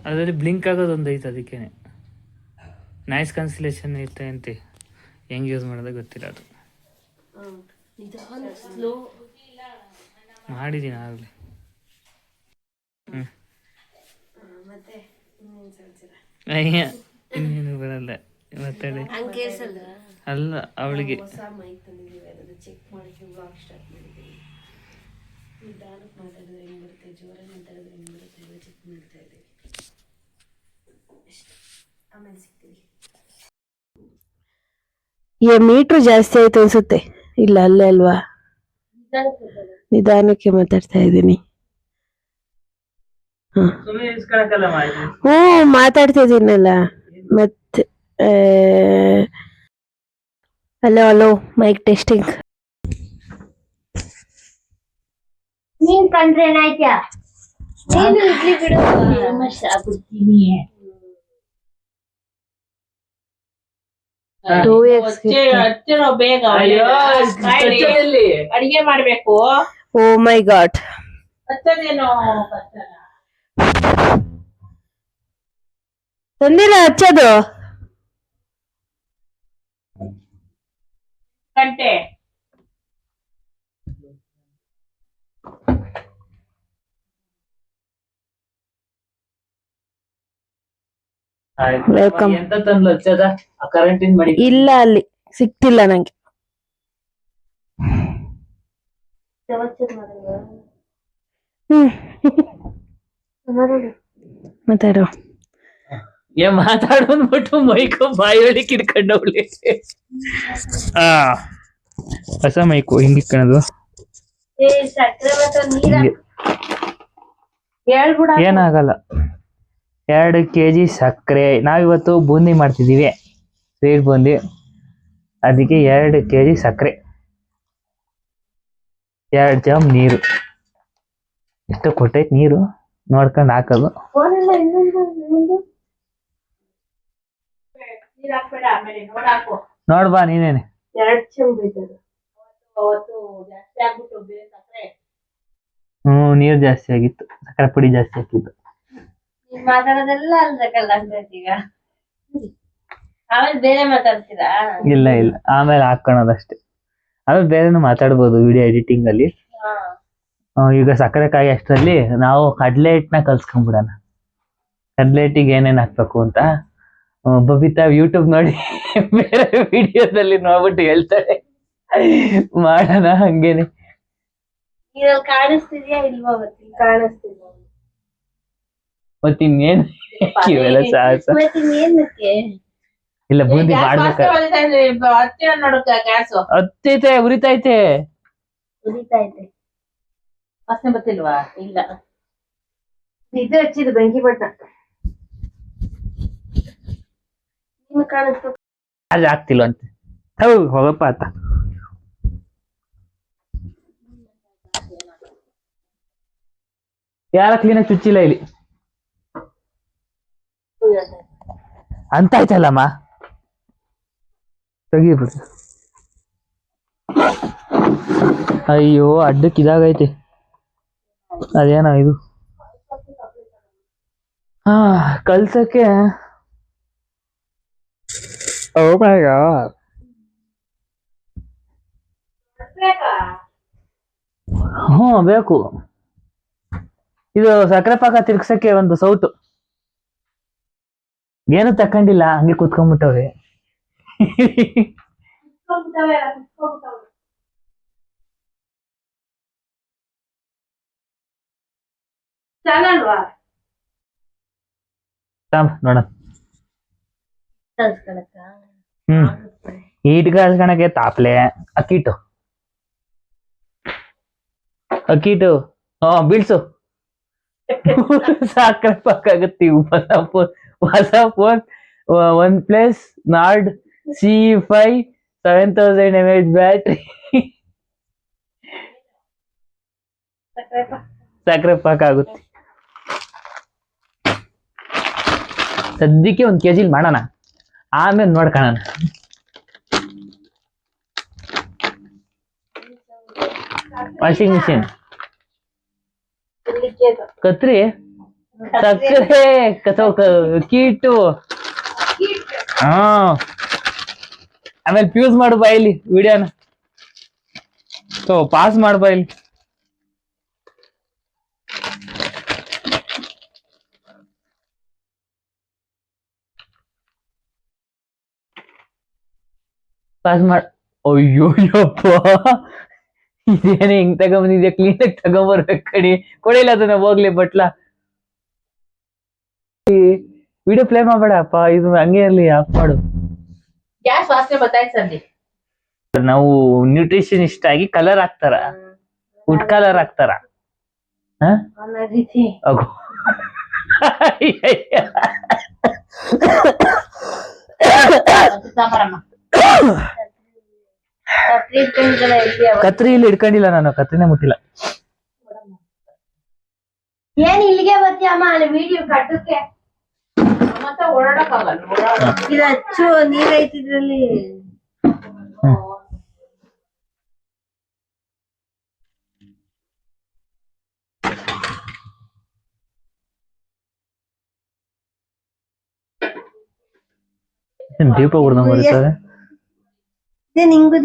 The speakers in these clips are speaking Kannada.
ಅದರಲ್ಲಿ ಬ್ಲಿಂಕ್ ಆಗೋದು ಒಂದು ಐತೆ, ಅದಕ್ಕೆ ನಾಯ್ಸ್ ಕ್ಯಾನ್ಸಲೇಷನ್ ಐತೆ ಅಂತ. ಹೆಂಗೆ ಯೂಸ್ ಮಾಡೋದು ಗೊತ್ತಿಲ್ಲ ಅದು. ಮಾಡಿದ್ದೀನಿ ಆಗಲಿ. ಅಯ್ಯ ಇನ್ನೇನು ಬರಲ್ಲ ಮಾತಾಡಿ. ಅಲ್ಲ ಅವಳಿಗೆ ಚೆಕ್ ಮಾಡಿ ಬ್ಲಾಗ್ ಸ್ಟಾರ್ಟ್ ಮಾಡಿದ್ದೀನಿ. ನಿಧಾನಕ್ಕೆ ಮಾತಾಡಿದ್ರೆ ಹೆಂಗೆ ಬರುತ್ತೆ, ಜೋರಾಗಿ ಮಾತಾಡಿದ್ರೆ ಹೆಂಗೆ ಬರುತ್ತೆ ಎಲ್ಲ ಚೆಕ್ ಮಾಡ್ತಾ ಇದ್ದೀವಿ. ಆಮೇಲೆ ಸಿಗ್ತೀವಿ. ಮೀಟ್ರು ಜಾಸ್ತಿ ಆಯ್ತು ಅನ್ಸುತ್ತೆ. ಇಲ್ಲ ಅಲ್ಲೇ ಅಲ್ವಾ, ನಿಧಾನಕ್ಕೆ ಮಾತಾಡ್ತಾ ಇದ್ದೀನಿ. ಮಾತಾಡ್ತಾ ಇದ್ದೀನಲ್ಲ ಮತ್ತೆ. Hello hello, mic testing. ನೀನ್ ಕಂಡ್ರೆ ಏನಾಯ್ತಾ? ನೀನು ಇಡ್ಲಿ ಬಿಡು, ಆಗ್ಬಿಡ್ತೀನಿ. 2x ಬೇಗ ಅಡಿಗೆ ಮಾಡ್ಬೇಕು. ಓ ಮೈ ಗಾಡ್, ಹಚ್ಚದೇನೋ ತಂದಿಲ್ಲ ಹಚ್ಚೋದು ಗಂಟೆ. ವೆಲ್ಕಮ್. ಇಲ್ಲ ಅಲ್ಲಿ ಸಿಕ್ತಿಲ್ಲ ನಂಗೆ. ಮಾತಾಡೋ ಮಾತಾಡ್ಬಿಟ್ಟು ಮೈಕು ಬಾಯಿ ಕಿಡ್ಕೊಂಡವ್ಳಿ. ಹೊಸ ಮೈಕು ಹಿಂಗೆ ಇಟ್ಕೊಳ್ಳೋದು. ಏನಾಗಲ್ಲ. 2 kg ಸಕ್ಕರೆ. ನಾವಿವತ್ತು ಬೂಂದಿ ಮಾಡ್ತಿದ್ದೀವಿ, ಸ್ವೀಟ್ ಬೂಂದಿ. ಅದಕ್ಕೆ 2 kg ಸಕ್ಕರೆ, 2 ಜಾಮ್ ನೀರು. ಎಷ್ಟು ಕೊಟ್ಟೈತೆ ನೀರು ನೋಡ್ಕೊಂಡು ಹಾಕೋದು. ನೋಡ್ಬಾ ನೀನೇನೆ. 2 ಚಮ್ ನೀರು ಜಾಸ್ತಿ ಆಗಿತ್ತು, ಸಕ್ಕರೆ ಪುಡಿ ಜಾಸ್ತಿ ಹಾಕಿತ್ತು. ಮಾತಾಡೋದೆಲ್ಲ ಈಗ ಆಮೇಲೆ ಬೇರೆ ಮಾತಾಡ್ತೀರಾ? ಇಲ್ಲ ಇಲ್ಲ, ಆಮೇಲೆ ಹಾಕೋಣದಷ್ಟೇ. ಆಮೇಲೆ ಬೇರೆನೂ ಮಾತಾಡ್ಬೋದು ವಿಡಿಯೋ ಎಡಿಟಿಂಗ್ ಅಲ್ಲಿ. ಈಗ ಸಕ್ಕರೆ ಕಾಯಿ ಅಷ್ಟರಲ್ಲಿ ನಾವು ಕಡಲೆ ಹಿಟ್ಟನ್ನ ಕಲ್ಸ್ಕೊಂಡ್ಬಿಡೋಣ. ಕಡಲೆ ಹಿಟ್ಟಿಗೆ ಏನೇನು ಹಾಕ್ಬೇಕು ಅಂತ ಬಬಿತಾ ಯೂಟ್ಯೂಬ್ ನೋಡಿ ಬೇರೆ ವಿಡಿಯೋದಲ್ಲಿ ನೋಡ್ಬಿಟ್ಟು ಹೇಳ್ತಾಳೆ. ಮಾಡೋಣ ಹಂಗೇನೆ. ಕಾಣಿಸ್ತಿದ್ಯಾ ಇಲ್ವಾ? ಕಾಣಿಸ್ತಿದ್ಯ ಮತ್ತಿನ್ನೇನು ಸಾಹಸ ಇಲ್ಲ. ಬೂಂದಿ ಹತ್ತೈತೆ, ಉರಿತೈತೆ. ವಾಸನೆ ಬರ್ತಿಲ್ವಾ? ಇಲ್ಲ, ಇದು ಹಚ್ಚಿದ್ದು ಬೆಂಕಿ ಬಟ್ಟ. ಅದು ಆಗ್ತಿಲ್ವ ಅಂತ ಹೋಗಪ್ಪ ಆತ. ಯಾರ ಕ್ಲೀನಾಗಿ ಚುಚ್ಚಿಲ್ಲ ಇಲ್ಲಿ ಅಂತ ಆಯ್ತಲ್ಲಮ್ಮ. ತೆಗಿಬಿಡ್ತು. ಅಯ್ಯೋ ಅಡ್ಡಕ್ಕೆ ಇದಾಗೈತೆ. ಅದೇನೋ ಇದು ಕಲ್ಸಕ್ಕೆ. ಬೇಕು. ಇದು ಸಕ್ಕರೆ ಪಾಕ ತಿರ್ಗ್ಸಕ್ಕೆ ಒಂದು ಸೌಟು. ಏನು ತಕೊಂಡಿಲ್ಲ, ಹಂಗೆ ಕುತ್ಕೊಂಡ್ಬಿಟ್ಟವ್ರೆ. ನೋಡ ಈಟ್ ಕಳ್ಸ್ಕೊಳಕ್ಕೆ ತಾಪ್ಲೆ ಅಕ್ಕಿಟ್ಟು ಬೀಳ್ಸು. ಸಕ್ಕರೆ ಪಾಕ ಆಗತ್ತಿ. ಹೊಸ phone OnePlus Nord CE5 7000 mAh battery. ಸಕ್ಕರೆ ಪಾಕ ಆಗುತ್ತೆ. ಸದ್ಯಕ್ಕೆ 1 kg ಮಾಡೋಣ, ಆಮೇಲೆ ನೋಡ್ಕೊಳ್ಳೋಣ. ವಾಷಿಂಗ್ ಮಿಷಿನ್ ಕತ್ರಿ ಸಕ್ಕರೆ ಕೀಟು. ಹಾ ಆಮೇಲೆ ಫ್ಯೂಸ್ ಮಾಡು ಬಾಯಿಲಿ ವಿಡಿಯೋನ. ಪಾಸ್ ಮಾಡು ಬಾಯಿಲಿ. ಪಾಸ್ ಮಾಡ್. ಅಯ್ಯೋ ಯಪ್ಪ, ಇದೇನೇ ಹಿಂಗ್ ತಗೊಂಬಂದಿದ್ಯಾ? ಕ್ಲೀನಾಗಿ ತಗೊಂಬರ್ಬೇಕು ಕಣಿ. ಕೊಡಿಲ್ಲ ಅದನ್ನ ಹೋಗ್ಲಿ ಬಟ್ಲ. ವಿಡಿಯೋ ಪ್ಲೇ ಮಾಡ್ಬೇಡಪ್ಪ, ಇದು ಹಂಗೆ ಇರ್ಲಿ, ಆಫ್ ಮಾಡು. ಗ್ಯಾಸ್ ವಾಸನೆ ಬರ್ತಾಯ್ತಂడి. ನಾವು ನ್ಯೂಟ್ರಿಷನಿಸ್ಟ್ ಆಗಿ ಕಲರ್ ಹಾಕ್ತಾರ, ಫುಡ್ ಕಲರ್ ಹಾಕ್ತಾರ. ಕತ್ರಿ ಇಲ್ಲಿ ಇಟ್ಕೊಂಡಿಲ್ಲ ನಾನು, ಕತ್ರಿನೇ ಮುಟ್ಟಿಲ್ಲ. ಏನ್ ಇಲ್ಲಿಗೆ ಬರ್ತೀಯಮ್ಮ? ಅಲ್ಲಿ ವಿಡಿಯೋ ಕಟ್ಟಕ್ಕೆ ಮತ್ತೆ ಓಡಾಡಕ್ಕಾಗಲ್ಲ. ಇದು ಹಚ್ಚು, ನೀರೈತಿ ಇದ್ರಲ್ಲಿ. ದೀಪ ಉರ್ದಂಗ್ ಬರ್ತದೆ. ನಿಂಗು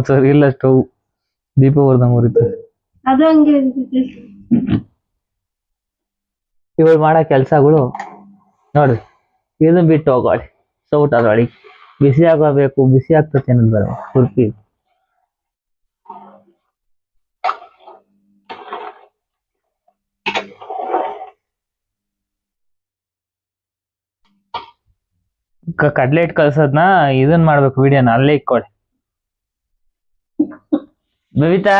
ಸರಿ ಇಲ್ಲ, ಸ್ಟವ್ ದೀಪ ಉರ್ದಂಗ್ ಬರ್ತದೆ. ಅದು ಹಂಗೆ ಇವಾಗ ಮಾಡೋ ಕೆಲ್ಸಗಳು ನೋಡ್ರಿ, ಇದನ್ನ ಬಿಟ್ಟು ಹೋಗೋಳಿ. ಸೌಟ್ ಅದೊಳಿ ಬಿಸಿ ಆಗಬೇಕು, ಬಿಸಿ ಆಗ್ತದೆ ಅನ್ನೋದು ಬೇಡ. ಕುರ್ಪಿ ಕಡ್ಲೆ ಹಿಟ್ಟು ಕಲ್ಸೋದ್ನ ಇದನ್ ಮಾಡ್ಬೇಕು, ವಿಡಿಯೋನ ಅಲ್ಲೇ ಇಕ್ಕೊಳ್ಳಿ. ಬಬಿತಾ,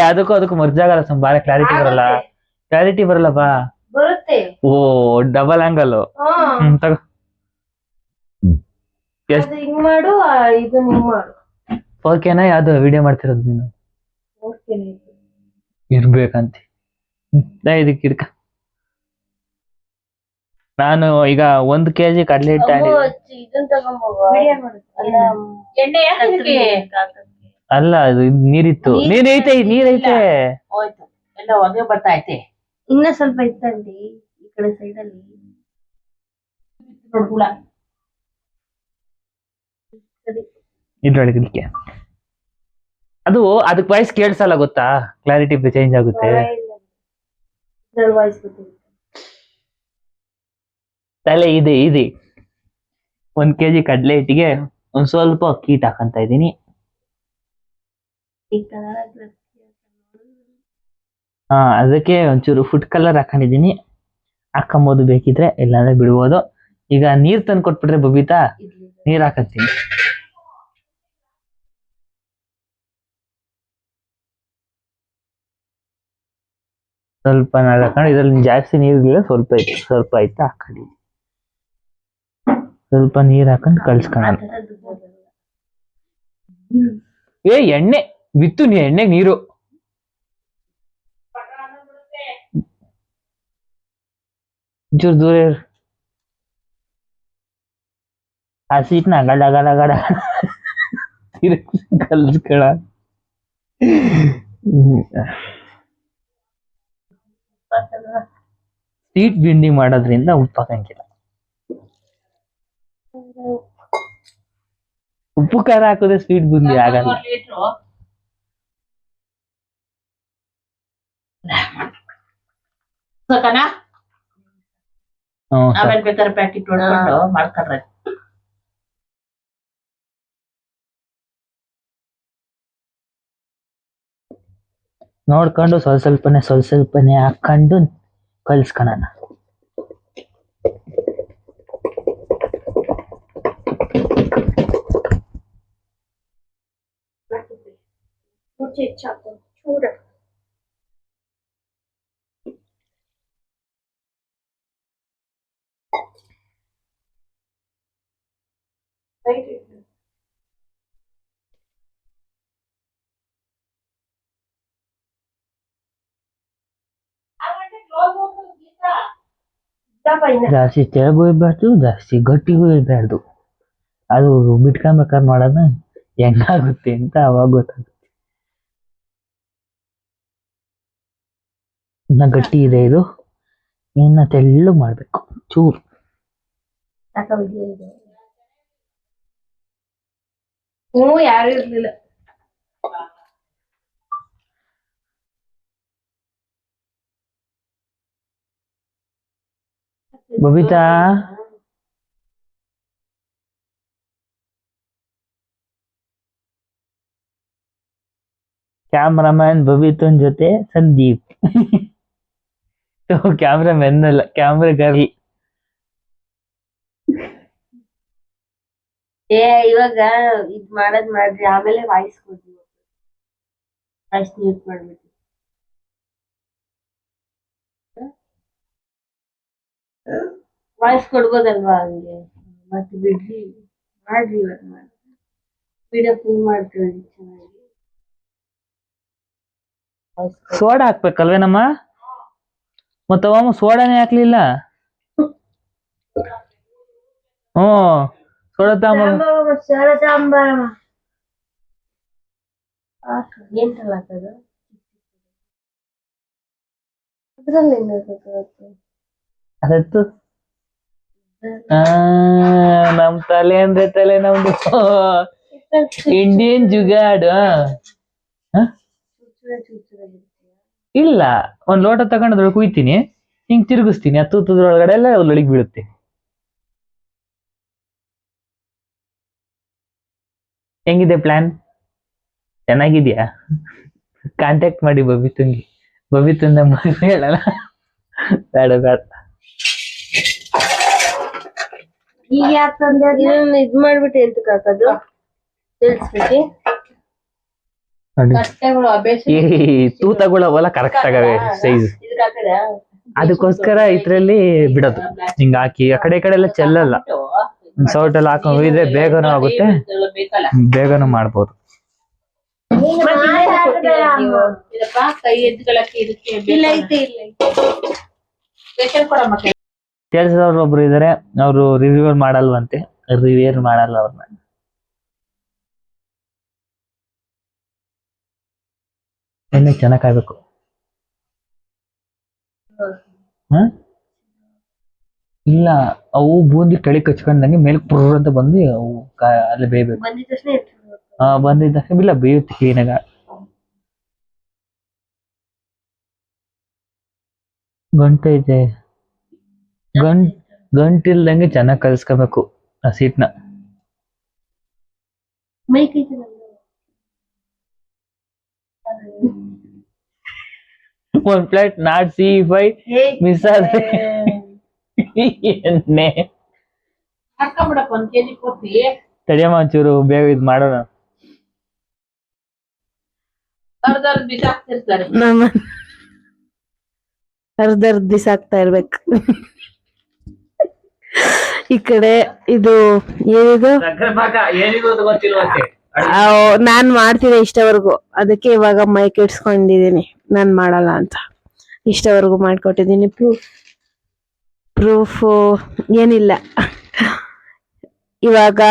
ಅದಕ್ಕೂ ಮರ್ಜಾಗಲ್ಲ, ಬಾಳ ಕ್ಲಾರಿಟಿ ಬರಲ್ಲ. ಕ್ಲಾರಿಟಿ ಬರಲ್ಲ ಬಾ. ಬರುತ್ತೆ. ಓ ಡಬಲ್ ಆಂಗಲ್. ತಗೋ. ಹಿಂಗ್ ಮಾಡು, ಇದು ಹಿಂಗ್ ಮಾಡು. ಓಕೆನಾ? ಯಾವ್ದು ವಿಡಿಯೋ ಮಾಡ್ತಿರೋದು ನೀನು? ಇರ್ಬೇಕಂತ ಇದಕ್ಕೆ ಇಡ್ಕ. ನಾನು ಈಗ 1 kg ಕಡ್ಲೆ ಹಿಟ್ಟು ಇದನ್ ತಗೊಂಬೋಗು. ಎಣ್ಣೆ ಅಲ್ಲ, ಅದು ನೀರಿತ್ತು. ನೀರೈತೆ ಹೋಯ್ತು, ಎಲ್ಲ ಹೊಗೆ ಬರ್ತಾಯ್ತೆ. ಇನ್ನ ಸ್ವಲ್ಪ ಇತ್ತಂಡಿ ಈ ಕಡೆ ಸೈಡ್ ಅಲ್ಲಿ. ನೋಡ್ಗುಳ ಇದ್ರೊಳಗೆ ಅದು ಅದಕ್ಕೆ ವಾಯ್ಸ್ ಕೇಳಿಸಲ್ಲ, ಗೊತ್ತಾ? ಕ್ಲಾರಿಟಿ ಚೇಂಜ್ ಆಗುತ್ತೆ. ವಾಯ್ಸ್ ಗೊತ್ತಿಲ್ಲ. ತಲೆ ಇದೆ 1 kg ಕಡ್ಲೆ ಹಿಟ್ಟಿಗೆ ಒಂದ್ ಸ್ವಲ್ಪ ಅಕ್ಕಿ ಹಿಟ್ಟು ಹಾಕಂತ ಇದೀನಿ. ಅದಕ್ಕೆ ಒಂಚೂರು ಫುಡ್ ಕಲರ್ ಹಾಕೊಂಡಿದೀನಿ. ಹಾಕೊಂಬೋದು ಬೇಕಿದ್ರೆ, ಇಲ್ಲಾಂದ್ರೆ ಬಿಡ್ಬೋದು. ಈಗ ನೀರ್ ತಂದು ಕೊಟ್ಬಿಟ್ರೆ ಬಬಿತಾ, ನೀರ್ ಹಾಕತ್ತೀನಿ. ಸ್ವಲ್ಪ ನಾಲ್ ಹಾಕೊಂಡು, ಇದ್ರಲ್ಲಿ ಜಾಸ್ತಿ ನೀರಿಲ್ಲ, ಸ್ವಲ್ಪ ಐತೆ ಹಾಕೊಂಡಿದ್ದೀನಿ. ಸ್ವಲ್ಪ ನೀರ್ ಹಾಕೊಂಡು ಕಲ್ಸ್ಕೊಳ್ಳೋಣ. ಎಣ್ಣೆ ಬಿತ್ತು, ಎಣ್ಣೆಗೆ ನೀರು. ಚೂರು ದೂರ ಆ ಸೀಟ್ನ ಗಡ ಗಡ ಗಡ ಕಲ್ಸ್ಕೊಳ. ಸ್ವೀಟ್ ಬಿಂಡಿ ಮಾಡೋದ್ರಿಂದ ಉಪ್ಪು ಹಾಕಂಗಿಲ್ಲ. ಉಪ್ಪು ಖಾರ ಹಾಕಿದ್ರೆ ಸ್ವೀಟ್ ಬುಂದಿ ಆಗಲ್ಲ. ಆಮೇಲೆ ಬೇಕಾದ್ರೆ ಪ್ಯಾಕೆಟ್ ಹೊಡ್ಕೊಂಡು ಮಾಡ್ಕೊಂಡ್ರೆ. ನೋಡ್ಕೊಂಡು ಸ್ವಲ್ಪನೇ ಹಾಕೊಂಡು ಕಲ್ಸ್ಕೊಳ್ಳೋಣ. ಚೂಡ ಜಾಸ್ತಿ ತೆಳಗೂ ಇರಬಾರ್ದು, ಜಾಸ್ತಿ ಗಟ್ಟಿಗೂ ಇರಬಾರ್ದು. ಅದು ಬಿಟ್ಕೊಂಬೇಕಾದ್ರೆ ಮಾಡೋದು ಹೆಂಗಾಗುತ್ತೆ ಅಂತ ಅವಾಗ ಗೊತ್ತಾಗುತ್ತೆ. ಇನ್ನ ಗಟ್ಟಿ ಇದೆ ಇದು, ಇನ್ನ ತೆಳ್ಳಗ್ ಮಾಡ್ಬೇಕು ಚೂರು. ಯಾರು ಇರ್ಲಿಲ್ಲ. ಬಬಿತಾ ಕ್ಯಾಮ್ರಾಮನ್ ಬಬಿತನ್ ಜೊತೆ ಸಂದೀಪ್. ಕ್ಯಾಮ್ರಾಮನ್ ಅಲ್ಲ, ಕ್ಯಾಮ್ರಾ ಗರ್ಲ್. ಇವಾಗ ಇದ್ ಮಾಡ್ರಿ, ಆಮೇಲೆ ವಾಯ್ಸ್ ಕೊಡ್ರಿ. ವಾಯ್ಸ್ ಮ್ಯೂಟ್ ಮಾಡ್ಬಿಟ್ಟು ವಾಯ್ಸ್ ಕೊಡ್ಬೋದಲ್ವಾ ಹಂಗೆ. ಮತ್ತೆ ಬಿಡ್ರಿ, ಮಾಡ್ರಿ ಇವಾಗ ವಿಡಿಯೋ ಫುಲ್ ಮಾಡ್ಕೊಳ್ಳಿ ಚೆನ್ನಾಗಿ. ಸೋಡಾ ಹಾಕ್ಬೇಕಲ್ವೇನಮ್ಮ? ಮತ್ತವ ಸೋಡಾನೇ ಹಾಕ್ಲಿಲ್ಲ. ಸೋಡಾ ಸಾಂಬಾರಮ್ಮ ಏನ್ ಹಾಕೋದು ಅದ್ರಲ್ಲಿ ಅದತ್ತು ನಮ್ ತಲೆ ಅಂದ್ರೆ ತಲೆ ನಮ್ದು. ಇಂಡಿಯನ್ ಜುಗಾಡ್. ಇಲ್ಲ, ಒಂದ್ ಲೋಟ ತಗೊಂಡ್ರೆ ಕುಯ್ತೀನಿ, ಹಿಂಗ್ ತಿರುಗಿಸ್ತೀನಿ, ಆ ತೂತದ್ರೊಳಗಡೆ ಎಲ್ಲ ಒಳಗ್ ಬೀಳುತ್ತೆ. ಹೆಂಗಿದೆ ಪ್ಲಾನ್? ಚೆನ್ನಾಗಿದ್ಯಾ? ಕಾಂಟ್ಯಾಕ್ಟ್ ಮಾಡಿ ಬಬಿತುಂಗಿ. ಬಬಿತುಂದ ಮದುವೆ ಹೇಳಲ್ಲ, ಬೇಡ ಬೇಡ. ಈಗ ಯಾಕಂದ್ರೆ ಇದ್ ಮಾಡ್ಬಿಟ್ಟು ಎಂತಕ್ ಹಾಕೋದು ತಿಳಿಸ್ಬಿಟ್ಟು ಈ ತೂತಗಳವೆಲ್ಲ ಕರೆಕ್ಟ್ ಆಗವೆ ಸೈಜ್, ಅದಕ್ಕೋಸ್ಕರ ಇದ್ರಲ್ಲಿ ಬಿಡೋದು. ಹಿಂಗ ಹಾಕಿ ಆ ಕಡೆ ಎಲ್ಲ ಚೆಲ್ಲಲ್ಲ, ಸೌಟಲ್ಲಿ ಹಾಕೊಂಡ್ ಹೋಗಿದ್ರೆ ಬೇಗನೂ ಆಗುತ್ತೆ, ಬೇಗನೂ ಮಾಡ್ಬೋದು. ಕೆಲಸದವ್ರು ಒಬ್ರು ಇದಾರೆ, ಅವರು ರಿವ್ಯೂವರ್ ಮಾಡಲ್ವಂತೆ, ರಿವ್ಯೂರ್ ಮಾಡಲ್ಲ ಅವ್ರನ್ನ. ಎಣ್ಣೆ ಚೆನ್ನಾಗ್ ಕಾಯ್ಬೇಕು. ಇಲ್ಲ, ಅವು ಬೂಂದಿ ತಳಿ ಕಚ್ಕೊಂಡಂಗೆ ಮೇಲೆ ಪುರ್ ಅಂತ ಬಂದು ಅವು ಅಲ್ಲಿ ಬೇಯ್ಬೇಕು. ಬಂದಿದ್ದ ತಕ್ಷಣ ಇಲ್ಲ, ಬೇಯುತ್ತೆ ಕ್ಲೀನಾಗ. ಗಂಟೈತೆ, ಗಂಟಿಲ್ದಂಗೆ ಚೆನ್ನಾಗ್ ಕಲ್ಸ್ಕೋಬೇಕು ಆ ಸೀಟ್ನ. ಒಂದ್ ಪ್ಲೇಟ್ ನಾಟ್ C5 ಮಿಸ್ ಆದ್ರೆ ಎಣ್ಣೆ ತಡಿಯಮ್ಮ, ಒಂಚೂರು ಬೇಗ ಇದ್ ಮಾಡೋಣ. ಅರ್ಧ ಬಿಸಾಕ್ತಾ ಇರ್ಬೇಕು. ಈ ಕಡೆ ಇದು ಏನಿದು ನಾನ್ ಮಾಡ್ತೀನಿ ಇಷ್ಟವರೆಗೂ, ಅದಕ್ಕೆ ಇವಾಗ ಮೈ ಕೆಡ್ಸ್ಕೊಂಡಿದೀನಿ, ನಾನ್ ಮಾಡಲ್ಲ ಅಂತ. ಇಷ್ಟವರೆಗೂ ಮಾಡ್ಕೊಟ್ಟಿದೀನಿ. ಪ್ರೂಫ್ ಏನಿಲ್ಲ. ಇವಾಗ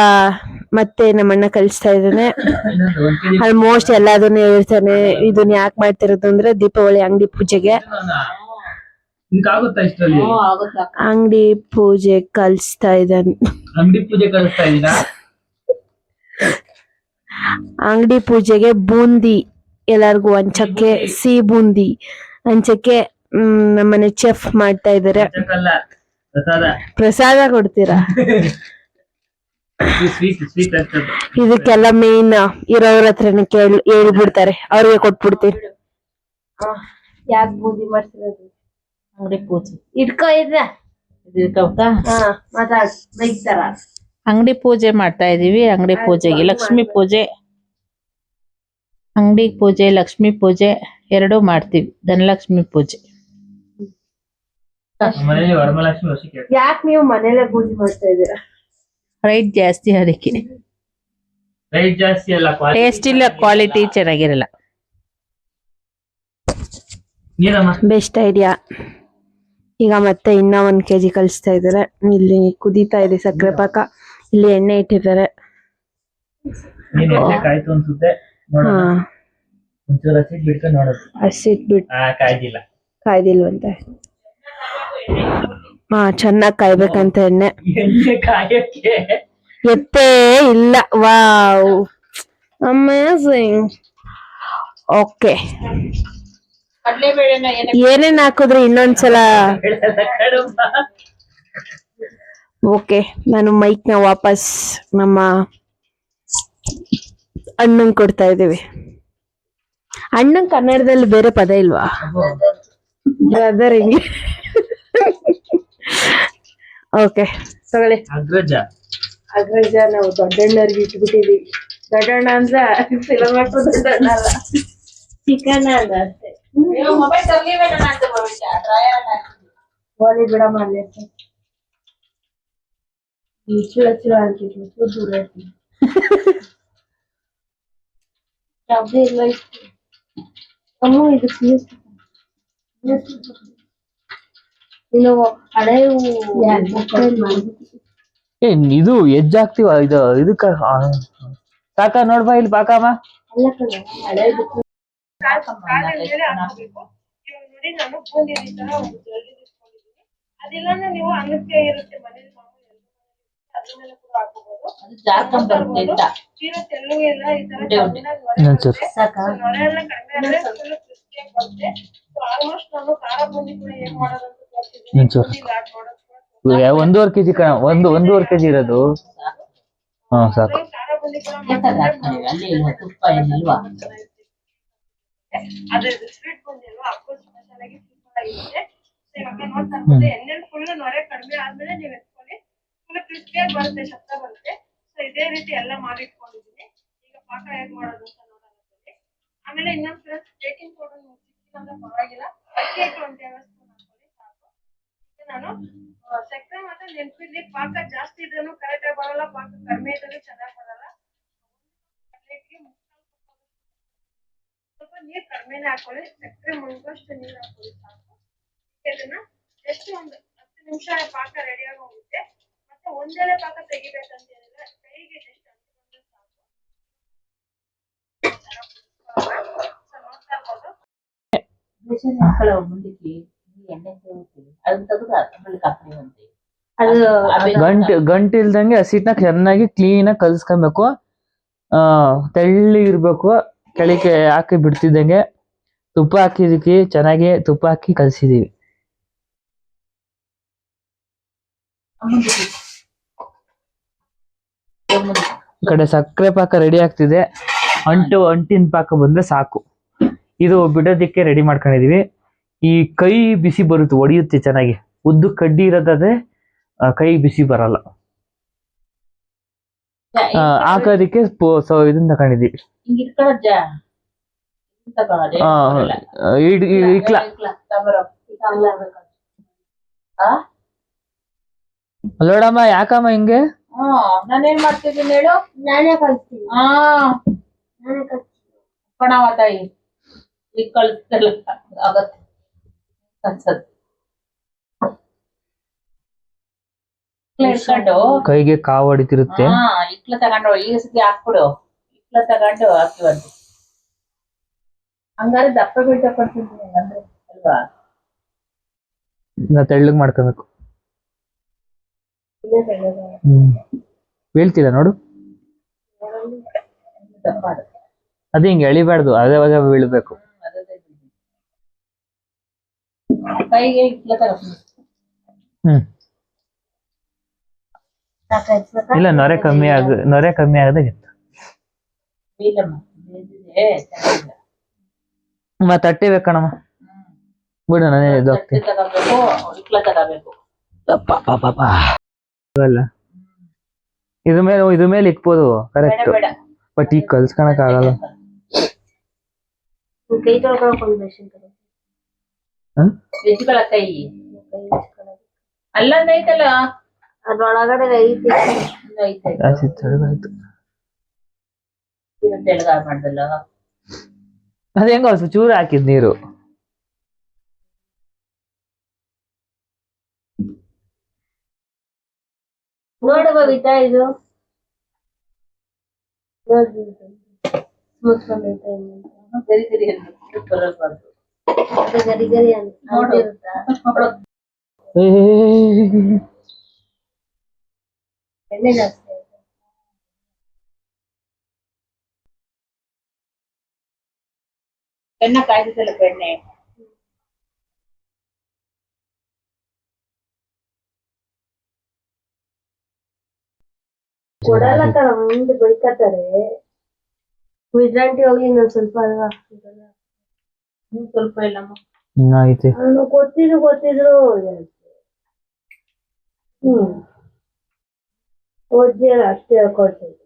ಮತ್ತೆ ನಮ್ಮಣ್ಣ ಕಲಿಸ್ತಾ ಇದ್ದಾನೆ, ಆಲ್ಮೋಸ್ಟ್ ಎಲ್ಲದನ್ನು ಹೇಳ್ತಾನೆ. ಇದನ್ನ ಯಾಕೆ ಮಾಡ್ತಿರೋದು ಅಂದ್ರೆ ದೀಪಾವಳಿ ಅಂಗಡಿ ಪೂಜೆಗೆ, ಅಂಗಡಿ ಪೂಜೆ ಕಲಿಸ್ತಾ ಇದ್ದಾನೆ. ಅಂಗಡಿ ಪೂಜೆಗೆ ಬೂಂದಿ ಎಲ್ಲಾರ್ಗು ಹಂಚಕ್ಕೆ, ಸಿಹಿ ಬೂಂದಿ ಹಂಚಕ್ಕೆ ನಮ್ಮನೆ ಚೆಫ್ ಮಾಡ್ತಾ ಇದಾರೆ. ಪ್ರಸಾದ ಕೊಡ್ತೀರಾ? ಇದಕ್ಕೆಲ್ಲ ಮೇನ್ ಇರೋರ ಹತ್ರನೇ ಹೇಳ್ಬಿಡ್ತಾರೆ, ಅವ್ರಿಗೆ ಕೊಟ್ಬಿಡ್ತೀನಿ. ಯಾಕೆ ಬೂಂದಿ ಮಾಡ್ತಿರೋದು? ಅಂಗಡಿ ಪೂಜೆ ಇಟ್ಕೋ ಇದ್ರೆ ಮಾತಾಡ್ ಬೈತಾರ. ಅಂಗಡಿ ಪೂಜೆ ಮಾಡ್ತಾ ಇದೀವಿ. ಅಂಗಡಿ ಪೂಜೆಗೆ ಲಕ್ಷ್ಮೀ ಪೂಜೆ, ಅಂಗಡಿ ಪೂಜೆ, ಲಕ್ಷ್ಮೀ ಪೂಜೆ ಎರಡೂ ಮಾಡ್ತೀವಿ. ಧನಲಕ್ಷ್ಮಿ ಪೂಜೆ. ಯಾಕೆ ನೀವು ಮನೇಲೆ ಪೂಜೆ ಮಾಡ್ತಾ ಇದ್ದೀರಾ? ರೈಟ್ ಜಾಸ್ತಿ, ಅದಕ್ಕೆ ಟೇಸ್ಟ್ ಇಲ್ಲ, ಕ್ವಾಲಿಟಿ ಚೆನ್ನಾಗಿರಲ್ಲ. Best idea. ಈಗ ಮತ್ತೆ ಇನ್ನ 1 kg ಕಲಿಸ್ತಾ ಇದಾರೆ. ಇಲ್ಲಿ ಕುದೀತಾ ಇದೆ ಸಕ್ಕರೆ ಪಾಕ, ಇಲ್ಲಿ ಎಣ್ಣೆ ಇಟ್ಟಿದ್ದಾರೆ. ಹಸಿಟ್ ಬಿಟ್ಟು ಕಾಯ್ದಿಲ್ವಂತೆ. ಹಾ, ಚೆನ್ನಾಗ್ ಕಾಯ್ಬೇಕಂತ ಎಣ್ಣೆ. ಎಣ್ಣೆ ಕಾಯಕ್ಕೆ ಎತ್ತೇ ಇಲ್ಲ. Wow, amazing. ಓಕೆ, ಕಡ್ಲೆಬೇಳೆನ ಏನೇನ್ ಹಾಕಿದ್ರಿ ಇನ್ನೊಂದ್ಸಲ? ಕಡುಬ. ಓಕೆ, ನಾನು ಮೈಕ್ ನ ವಾಪಸ್ ನಮ್ಮ ಅಣ್ಣಂಗ್ ಕೊಡ್ತಾ ಇದ್ದೀವಿ. ಅಣ್ಣಂಗ್ ಕನ್ನಡದಲ್ಲಿ ಬೇರೆ ಪದ ಇಲ್ವಾ? ಬ್ರದರ್ ಹಿಂಗೆ. ಓಕೆ, ತಗೊಳ್ಳಿ. ಅಗ್ರಜ. ಅಗ್ರಜ ನಾವು ದೊಡ್ಡಣ್ಣವ್ರಿಗೆ ಇಟ್ಬಿಟ್ಟಿದೀವಿ. ದೊಡ್ಡಣ್ಣ ಅಂದ್ರೆ ಫಿಲಮ್ ದೊಡ್ಡಣ್ಣ ಅಲ್ಲ, ಚಿಕನ್ ಅಲ್ಲ ಅಷ್ಟೇ. ಮೊಬೈಲ್ ತರ್ಲಿವೇನ ಅಂತ ಓದಿ ಬಿಡಮ್ಮ ಅಲ್ಲೇ ಚುಳ ಅಂತಿದ್ವಿ ದೂರ ಇರ್ತೀವಿ. ಯಾವುದೇ ಇಲ್ಲ ಅಮ್ಮ, ಇದು ಇನ್ನು ಹಳೆ ಇದು ಹೆಜ್ಜಾಗ್ತಿವ ಇದು ಇದಕ್ಕ ಸಾಕ ನೋಡ್ಬಾ ಇಲ್ಲಿ ಪಾಕಮ್ಮ. ಹಳೆ ನೋಡಿ, ನಾನು ಬೂಂದಿ ತರ ಒಂದು ಜಲ್ದಿ ಇಟ್ಕೊಂಡಿದ್ದೀನಿ. ಅದಿಲ್ಲಾಂದ್ರೆ ನೀವು ಅನ್ನಕ್ಕೆ ಇರುತ್ತೆ ಮನೇಲಿ ಮಾಮೂಲಿ ಅದನ್ನೆಲ್ಲ ಕೂಡ ಹಾಕೋಬಹುದು. ತೀರಾ ತೆಳ್ಳಗೆ ಎಲ್ಲ ಈ ತರ ನೊರೆ ಎಲ್ಲ ಕಡಿಮೆ ಆದ್ರೆ ಫುಲ್ ಕ್ರಿಸ್ಪಿಯಾಗಿ ಬರುತ್ತೆ. ಆಲ್ಮೋಸ್ಟ್ ನಾನು ಖಾರ ಬೂಂದಿ ಕೂಡ ಏನ್ ಮಾಡೋದಂತ ತೋರಿಸಿದ್ದೀನಿ. ಒಂದೂವರೆ ಕೆಜಿ ಒಂದೂವರೆ ಕೆಜಿ ಇರೋದು. ಹಾ, ಸಾಕು. ಖಾರ ಬೂಂದಿ ಕೂಡ ತುಪ್ಪ ಏನಿಲ್ವಾ? ಅದೇ ಸ್ವೀಟ್ ಬೂಂದಿ ಅಲ್ವಾ, ಅಫ್ಕೋರ್ಸ್ ಸ್ಪೆಷಲ್ ಆಗಿ ಸೂಪರ್ ಆಗಿರುತ್ತೆ. ಇವಾಗ ನೋಡ್ತಾ ಇರ್ಬೋದು, ಎಣ್ಣೆಲಿ ಫುಲ್ ನೊರೆ ಕಡಿಮೆ ಆದ್ಮೇಲೆ ನೀವು ಎತ್ಕೊಳ್ಳಿ. ಫುಲ್ ಕ್ರಿಸ್ಪಿಯಾಗಿ ಬರುತ್ತೆ, ಶಬ್ದ ಬರುತ್ತೆ. ಸೊ ಇದೇ ರೀತಿ ಎಲ್ಲ ಮಾಡಿಟ್ಕೊಂಡಿದ್ದೀನಿ. ಈಗ ಪಾಕ ಹೇಗ್ ಮಾಡೋದು ಅಂತ ನೋಡೋಣ. ಆಮೇಲೆ ಇನ್ನೊಂದು ಪ್ಲಸ್ ಬೇಕಿಂಗ್ ಪೌಡರ್ ಸಿಕ್ಕಿಲ್ಲ ಪರವಾಗಿಲ್ಲ, ಅಕ್ಕಿ ಹಾಕಿ 1 ಟೇಬಲ್ ಸ್ಪೂನ್ ಹಾಕೊಳ್ಳಿ ಸಾಕು. ಈಗ ನಾನು ಸಕ್ಕರೆ ಮಾತ್ರ ನೆನಪಿರ್ಲಿ, ಪಾಕ ಜಾಸ್ತಿ ಇದ್ರೂ ಕರೆಕ್ಟ್ ಆಗಿ ಬರಲ್ಲ, ಪಾಕ ಕಡಿಮೆ ಇದ್ರೂ ಚೆನ್ನಾಗಿ ಬರಲ್ಲ. ಸ್ವಲ್ಪ ನೀರ್ ಕಡಿಮೆನೆ ಹಾಕೊಳ್ಳಿ, ಸಕ್ಕರೆ ಮುಳುಗೋಷ್ಟು ನೀರ್ ಹಾಕೊಳ್ಳಿ ಸಾಕು. ಇದನ್ನ ಎಷ್ಟು ಒಂದು 10 ನಿಮಿಷ ಪಾಕ ರೆಡಿ ಆಗಿ ಹೋಗುತ್ತೆ. ಮತ್ತೆ ಒಂದೇಳೆ ಪಾಕ ತೆಗಿಬೇಕಂತ ಏನಿಲ್ಲ, ಕೈಗೆ ಜಸ್ಟ್ ಅಂಟಿಕೊಂಡ್ರೆ ಸಾಕು. ನೋಡ್ತಾ ಇರ್ಬೋದು, ಮುಂದಕ್ಕೆ ಎಣ್ಣೆ ಅದನ್ನ ತೆಗೆದು ಅದ್ರಲ್ಲಿ ಕಪ್ಪಡಿ ಅಂತ ಗಂಟು ಇಲ್ದಂಗೆ ಹಸಿಟ್ನ ಚೆನ್ನಾಗಿ ಕ್ಲೀನ್ ಆಗಿ ಕಲ್ಸ್ಕೊಬೇಕು. ತೆಳ್ಳಗಿರ್ಬೇಕು. ಕೆಳಗೆ ಹಾಕಿ ಬಿಡ್ತಿದ್ದಂಗೆ ತುಪ್ಪ ಹಾಕಿದಕ್ಕೆ ಚೆನ್ನಾಗಿ ತುಪ್ಪ ಹಾಕಿ ಕಲ್ಸಿದೀವಿ. ಈ ಕಡೆ ಸಕ್ಕರೆ ಪಾಕ ರೆಡಿ ಆಗ್ತಿದೆ. ಅಂಟಿನ ಪಾಕ ಬಂದ್ರೆ ಸಾಕು. ಇದು ಬಿಡೋದಿಕ್ಕೆ ರೆಡಿ ಮಾಡ್ಕೊಂಡಿದೀವಿ. ಈ ಕೈ ಬಿಸಿ ಬರುತ್ತೆ, ಒಡೆಯುತ್ತೆ ಚೆನ್ನಾಗಿ. ಉದ್ದು ಕಡ್ಡಿ ಇರೋದಾದ್ರೆ ಕೈ ಬಿಸಿ ಬರಲ್ಲ. ಹಾಕೋದಿಕ್ಕೆ ಇದನ್ನ ತಗೊಂಡಿದೀವಿ. ನೋಡಮ್ಮ, ಯಾಕಮ್ಮ ಹಿಂಗೆ? ನಾನೇನ್ ಮಾಡ್ತಿದ್ದೀನಿ ಹೇಳು? ನಾನೇ ಕಲಿಸ್ತೀನಿ. ನಾನೇ ಕಲಿಸ್ತೀನಿ ಕಣವ ತಾಯಿ, ಈಗ ಕಳಿಸ್ತಲ್ಲ ಆಗತ್ತೆ ಕಲ್ಸದ್. ಇಟ್ಕೊಂಡು ಕೈಗೆ ಕಾವು ಹೊಡಿತಿರುತ್ತೆ. ಇಕ್ಲ ತಗೊಂಡು ಈ ಸತಿ ಹಾಕ್ಬಿಡು. ಇಕ್ಲ ತಗೊಂಡು ಹಾಕಿವಂತೆ, ಹಂಗಾರೆ ದಪ್ಪ ಬೀಳ್ತ ಕೊಡ್ತಿದ್ದೀನಿ ಅಂದ್ರೆ ಅಲ್ವಾ? ತೆಳ್ಳಗ್ ಮಾಡ್ಕೋಬೇಕು. ಬೀಳ್ತಿಲ್ಲ ನೋಡು, ದಪ್ಪ ಅದೇ ಹಿಂಗೆ ಎಳಿಬಾರ್ದು, ಅದೇ ಬೀಳ್ಬೇಕು. ಕೈಗೆ ಇಕ್ಲ ತಗೊಂಡು ಇಲ್ಲ, ನೊರೆ ಕಮ್ಮಿ ಆಗದೆ ಮತ್ತೆ ತಟ್ಟೆ ಬೇಕಣಮ್ಮ. ಬಿಡು, ನಾನೇ ಇದು ಇಕ್ಲ ತಗೋಬೇಕು. ಇದ್ರ ಮೇಲೆ ಇಕ್ಬೋದು ಕರೆಕ್ಟ್, ಬಟ್ ಈಗ ಕಲ್ಸ್ಕೊಳಕ್ ಆಗಲ್ಲ. ಕೈ ತೊಳ್ಕೊಳಕ್ ಒಂದು ಮೆಷಿನ್ ವೆಜ್ಗಳ ಕೈ ಅಲ್ಲೊಂದ್ ಐತಲ್ಲ, ಅದ್ರೊಳಗಡೆ ಐತಿ. ತೆಳಗ ಮಾಡ್ದಲ್ಲ, ಅದ ಹೆಂಗ ಚೂರು ಹಾಕಿದ್ ನೀರು. ನೋಡು ಬಬಿತಾ, ಇದು ಸರಿ ಸರಿ ಬರಬಾರ್ದು. ಗರಿ ಗರಿ ಅಂತ ಇರುತ್ತಾ? ಎಣ್ಣೆ ಜಾಸ್ತಿ ಆಯ್ತಾ? ಎಣ್ಣೆ ಕಾಯ್ದಿದ್ದಲ್ಲ ಬೆಣ್ಣೆ. ಕೊಡಲ್ಲ ಕಣ, ಮುಂದೆ ಬೈಕತ್ತಾರೆ. ವಿದ್ರಾಂಟಿ ಹೋಗಿ ಇನ್ನೊಂದ್ ಸ್ವಲ್ಪ ಅಲ್ವಾ ಹಾಕ್ತಿರಲ್ಲ. ಸ್ವಲ್ಪ ಇಲ್ಲಮ್ಮ. ಐತೆ ಅವನು ಗೊತ್ತಿದ್ರು ಒಜ್ಜಿ ಎಲ್ಲ ಅಷ್ಟೇ ಹೇಳ್ಕೊಳ್ತೀನಿ.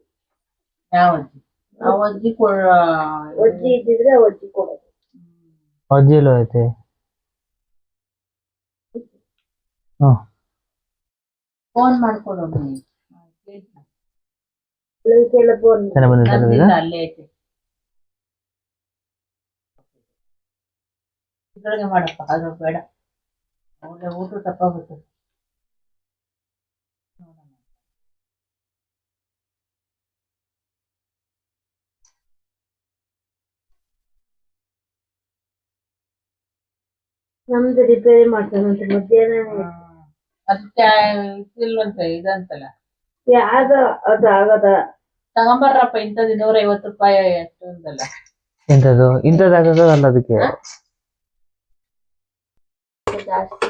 ಯಾವ ಅಜ್ಜಿ? ಆ ಅಜ್ಜಿ ಒಜ್ಜಿ ಇದ್ದಿದ್ರೆ ಒಜ್ಜಿ ಕೊಡೋದು. ಅಜ್ಜಿಲೂ ಐತೆ. ಫೋನ್ ಮಾಡ್ಕೊಡೋದು. ಅಲ್ಲೇ ಐತೆ. ಇದ್ರೊಳಗೆ ಮಾಡಪ್ಪ, ಅದು ಬೇಡ. ಒಳ್ಳೆ ಊಟ ತಪ್ಪಾಗುತ್ತೆ. ನಮ್ದು ರಿಪೇರಿ ಮಾಡ್ತಾನಂತೆ ಮಧ್ಯಾಹ್ನ. ಅದಕ್ಕೆ ಇಲ್ವಂತೆ ಇದಂತಲ್ಲ. ಯಾವ್ದು ಅದು ಆಗದ ತಗೊಂಬರ್ರಪ್ಪ, ಇಂಥದ್ದು 150 ರೂಪಾಯಿ ಅಷ್ಟು ಅಂತಲ್ಲ. ಎಂತದು ಇಂಥದ್ದಾಗದ ಅಲ್ಲ, ಅದಕ್ಕೆ ಜಾಸ್ತಿ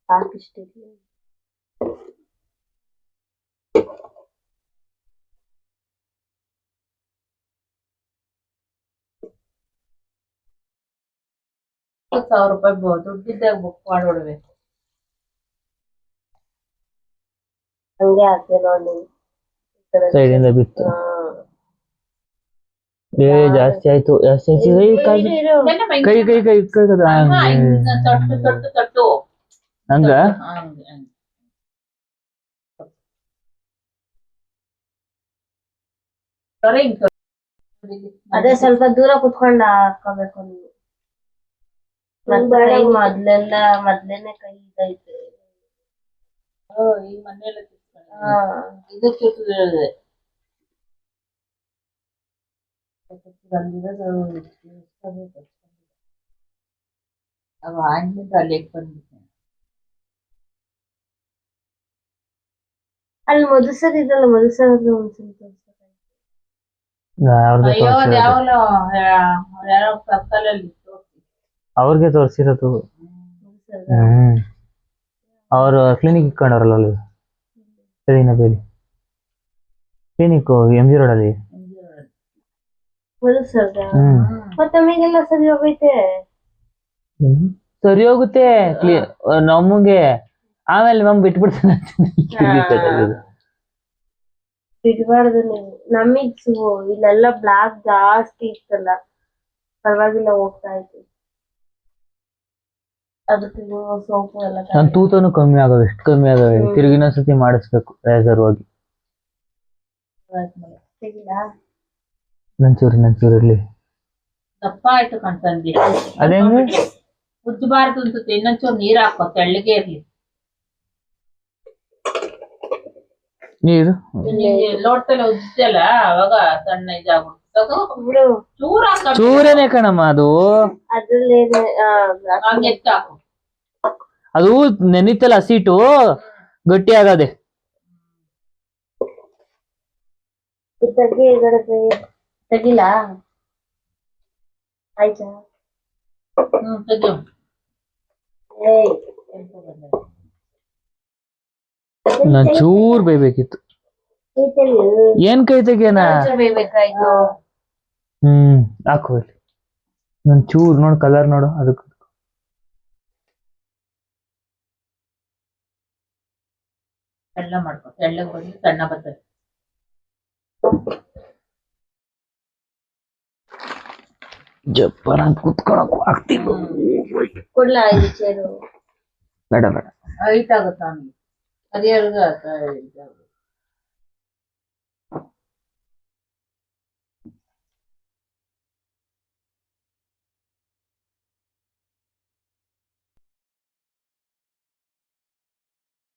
ಸಾಕಿಷ್ಟು. ₹10,000 ದುಡ್ಡಿದ್ದಾಗ ಬುಕ್ ಮಾಡೋಡ್ಬೇಕು. ಹಂಗೆ ಆಗ್ತದೆ ನೋಡಿ. ಸೈಡಿಂದ ಬಿತ್ತು. ಜಾಸ್ತಿ ಆಯ್ತು. ಕೈ ತೊಟ್ಟು ಹಂಗ ಅದೇ ಸ್ವಲ್ಪ ದೂರ ಕುತ್ಕೊಂಡ್ ಹಾಕೋಬೇಕು ನೀವು. ಮೊದ್ಲೇನೆ ಕೈ ಇದೈತೆ. ಈ ಮನೆಯಲ್ಲ ಇದು ಚುಟ್ಟಿದೆ. ಅಲ್ಲಿ ಮಧುಸರ್ ಇದಲ್ಲ, ಮಧುಸರ್ ಒಂದ್ಸಲ ಅವ್ರಿಗೆ ತೋರ್ಸಿರೋದು. ಅವರು ಕ್ಲಿನಿಕ್ ಇಟ್ಕೊಂಡವ್ರಲ್ಲ ಅಲ್ಲಿ, ಸರಿನಾ ಬೇಲಿ ಕ್ಲಿನಿಕ್ MG ರೋಡ್ ಅಲ್ಲಿ. ಮತ್ತೆ ನಮಗೆಲ್ಲ ಸರಿ ಹೋಗೈತೆ. ಸರಿ ಹೋಗುತ್ತೆ ನಮಗೆ, ಆಮೇಲೆ ಮಮ್ಮ ಬಿಟ್ಬಿಡ್ತಾನೆ. ಬಿಡ್ಬಾರ್ದು ನೀವು. ನಮಗ್ ಇಲ್ಲೆಲ್ಲ ಬ್ಲಾಕ್ ಜಾಸ್ತಿ ಇತ್ತಲ್ಲ, ಪರವಾಗಿಲ್ಲ ಹೋಗ್ತಾ ಇತ್ತು. ಅದಕ್ಕೆ ಸೋಪು ಎಲ್ಲ ನನ್ ತೂತನು ಕಮ್ಮಿ ಆಗವೆ. ಎಷ್ಟು ಕಮ್ಮಿ ಆಗವೆ, ತಿರುಗಿನ ಸತಿ ಮಾಡಿಸ್ಬೇಕು ರೇಸರ್ ಹೋಗಿ. ನಂಚೂರಲ್ಲಿ ದಪ್ಪ ಆಯ್ತು ಕಣ್ತಂದಿ. ಅದೇಂಗ ಉಜ್ಜಬಾರ್ದು ಅನ್ಸುತ್ತೆ. ಇನ್ನೊಂಚೂರು ನೀರ್ ಹಾಕೋ, ತೆಳ್ಳಗೆ ಇರ್ಲಿ ನೀರು. ಲೋಟದಲ್ಲಿ ಉಜ್ಜಲ್ಲ ಅವಾಗ ಸಣ್ಣ ಇದಾಗ್ಬಿಡ್ತು. ಚೂರೇನೆ ಕಣಮ್ಮ ಅದು. ಹಂಗೆ ಹಾಕು. ಅದು ನೆನಿತಲ್ಲ ಹಸಿಟ್ಟು ಗಟ್ಟಿ ಆಗದೆ. ತೆಗಿಲ್ಲ ಆಯ್ತಾ? ತೆಗಿ. ನಾನ್ ಚೂರ್ ಬೇಯ್ಬೇಕಿತ್ತು. ಏನ್ ಕೈ ತೆಗಿಯನ ಬೇಯ್ಬೇಕಾಯ್ತು. ಹಾಕು ಅಲ್ಲಿ. ನನ್ ಚೂರ್ ನೋಡು, ಕಲರ್ ನೋಡು. ಅದಕ್ಕೆ ತೆಳ್ಳ ಮಾಡ್ಕೊ, ತೆಳ್ಳಗ್ ಬಂದು ಸಣ್ಣ ಬರ್ತದೆ. ಜಪ್ಪನ ಕುತ್ಕೊಳಕ್ ಆಗ್ತಿಲ್ಲ. ಕೊಡ್ಲಾ ಇದು ಚೇರು? ಬೇಡ ಹೈಟ್ ಆಗುತ್ತ ಅವನಿಗೆ. ಹರಿಯರ್ಗ